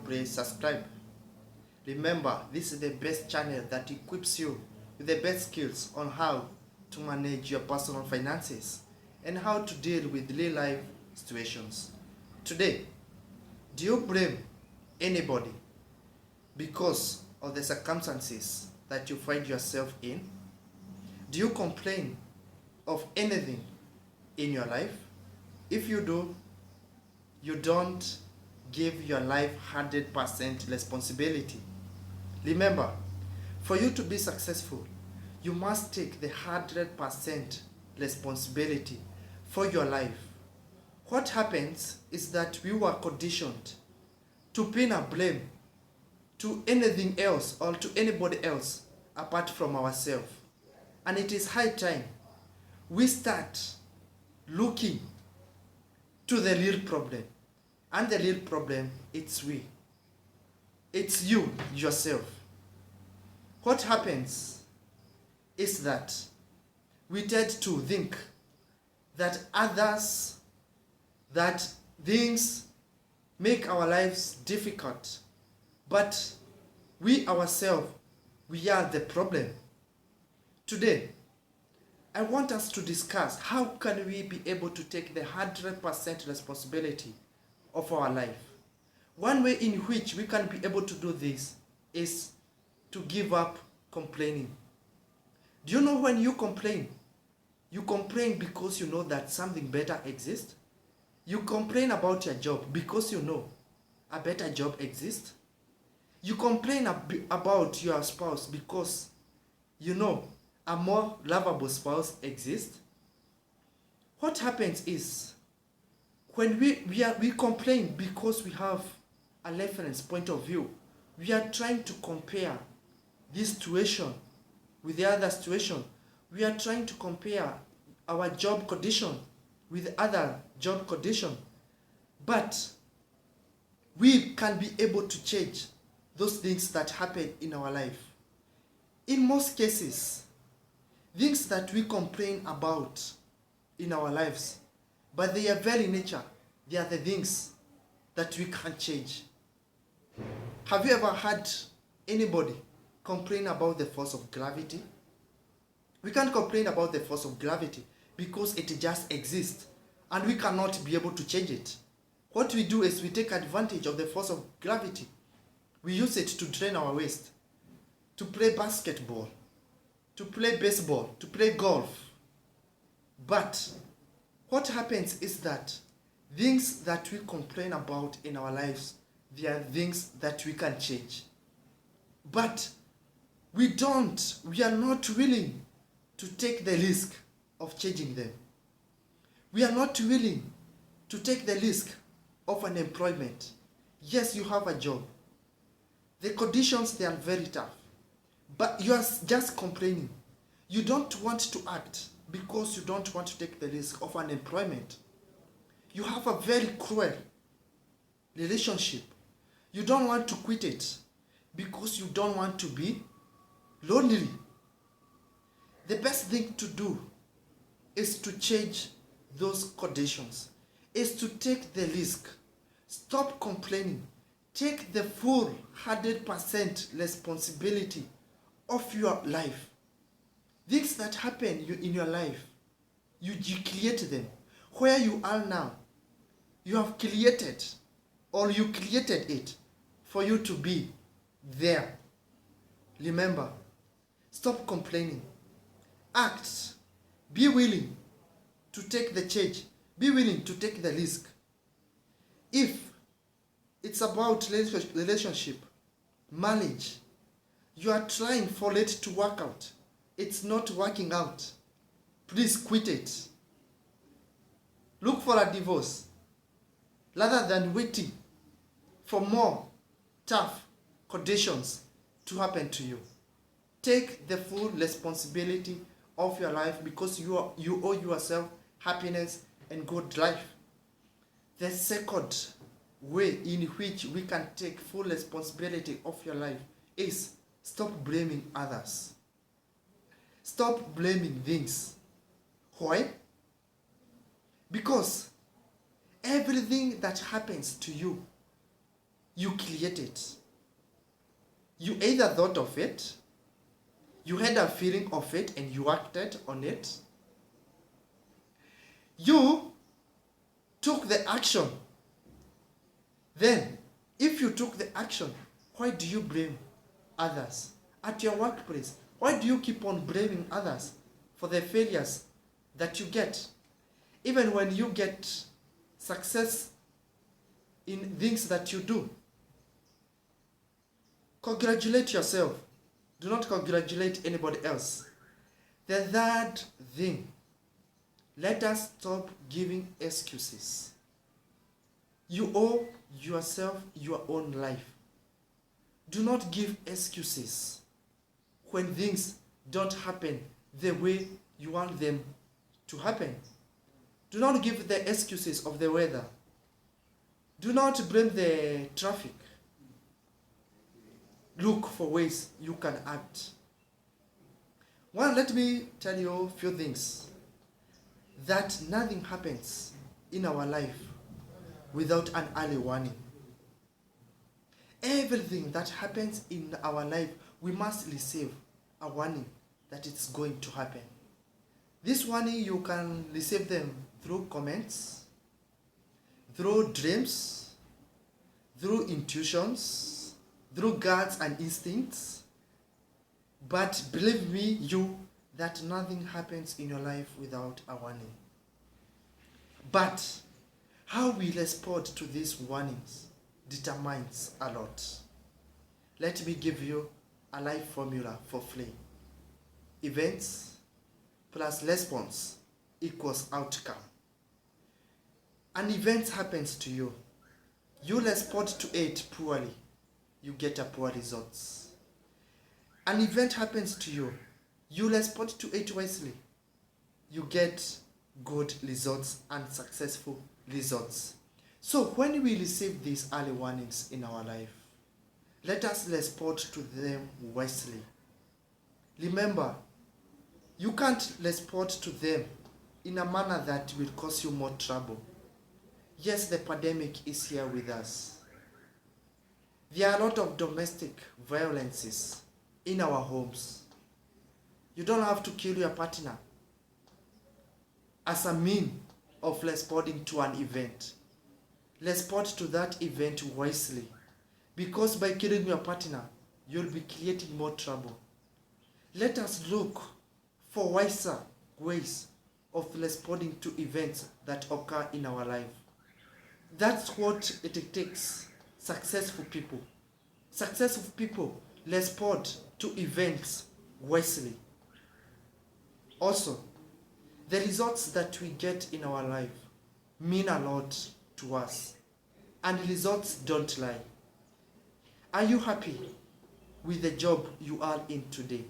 press subscribe. Remember, this is the best channel that equips you with the best skills on how to manage your personal finances and how to deal with real life situations. Today, do you blame anybody because of the circumstances that you find yourself in? Do you complain of anything in your life? If you do, you don't give your life 100% responsibility. Remember, for you to be successful, you must take the 100% responsibility for your life. What happens is that we were conditioned to pin a blame to anything else or to anybody else apart from ourselves. And it is high time we start looking to the real problem. And the real problem, it's we. It's you, yourself. What happens is that we tend to think that others, that things make our lives difficult, but we ourselves, we are the problem. Today, I want us to discuss how can we be able to take the 100% responsibility of our life. One way in which we can be able to do this is to give up complaining. Do you know when you complain because you know that something better exists? You complain about your job because you know a better job exists. You complain about your spouse because you know a more lovable spouse exists. What happens is when we complain because we have a reference point of view, we are trying to compare this situation with the other situation. We are trying to compare our job condition with other job condition. But we can be able to change those things that happen in our life. In most cases, things that we complain about in our lives, but their very nature, they are the things that we can't change. Have you ever heard anybody complain about the force of gravity? We can't complain about the force of gravity because it just exists and we cannot be able to change it. What we do is we take advantage of the force of gravity. We use it to drain our waste, to play basketball, to play baseball, to play golf. But what happens is that things that we complain about in our lives, they are things that we can change. But we are not willing to take the risk of changing them. We are not willing to take the risk of unemployment. Yes, you have a job. The conditions, they are very tough. But you are just complaining. You don't want to act because you don't want to take the risk of unemployment. You have a very cruel relationship. You don't want to quit it because you don't want to be lonely. The best thing to do is to change those conditions, is to take the risk. Stop complaining. Take the full 100% responsibility of your life. Things that happen in your life, you create them. Where you are now, you have created, or you created it for you to be there. Remember, stop complaining. Act. Be willing to take the change. Be willing to take the risk. If it's about relationship, marriage, you are trying for it to work out, it's not working out, please quit it. Look for a divorce rather than waiting for more tough conditions to happen to you. Take the full responsibility of your life because you owe yourself happiness and good life. The second way in which we can take full responsibility of your life is stop blaming others. Stop blaming things. Why? Because everything that happens to you, You create it. You either thought of it, you had a feeling of it and you acted on it. You took the action. Then, if you took the action, why do you blame others? At your workplace, why do you keep on blaming others for the failures that you get? Even when you get success in things that you do, congratulate yourself. Do not congratulate anybody else. The third thing, let us stop giving excuses. You owe yourself your own life. Do not give excuses when things don't happen the way you want them to happen. Do not give the excuses of the weather. Do not blame the traffic. Look for ways you can act. Well, let me tell you a few things. That nothing happens in our life without an early warning. Everything that happens in our life, we must receive a warning that it's going to happen. This warning, you can receive them through comments, through dreams, through intuitions, through guts and instincts. But believe me, that nothing happens in your life without a warning. But how we respond to these warnings determines a lot. Let me give you a life formula for free. Events plus response equals outcome. An event happens to you. You respond to it poorly, you get a poor results. An event happens to you. You respond to it wisely, you get good results and successful results. So when we receive these early warnings in our life, let us respond to them wisely. Remember, you can't respond to them in a manner that will cause you more trouble. Yes, the pandemic is here with us. There are a lot of domestic violences in our homes. You don't have to kill your partner as a means of responding to an event. Respond to that event wisely, because by killing your partner, you'll be creating more trouble. Let us look for wiser ways of responding to events that occur in our life. That's what it takes. Successful people respond to events wisely. Also, the results that we get in our life mean a lot to us, and results don't lie. Are you happy with the job you are in today?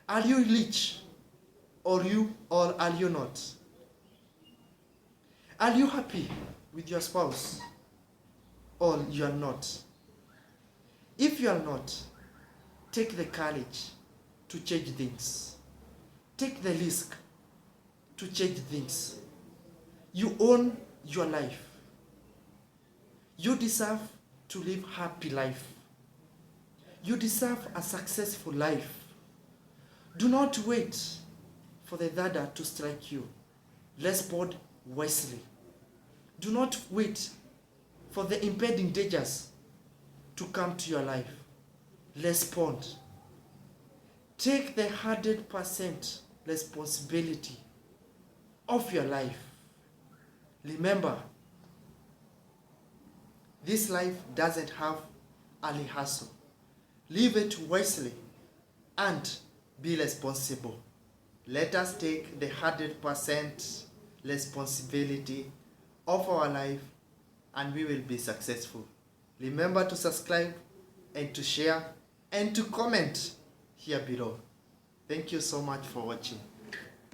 Are you rich or are you not? Are you happy with your spouse or you are not? If you are not, take the courage to change things. Take the risk to change things. You own your life. You deserve to live a happy life. You deserve a successful life. Do not wait for the dada to strike you. Respond wisely. Do not wait for the impending dangers to come to your life. Respond. Take the 100% responsibility of your life. Remember, this life doesn't have a rehearsal. Live it wisely and be responsible. Let us take the 100% responsibility of our life and we will be successful. Remember to subscribe and to share and to comment here below. Thank you so much for watching.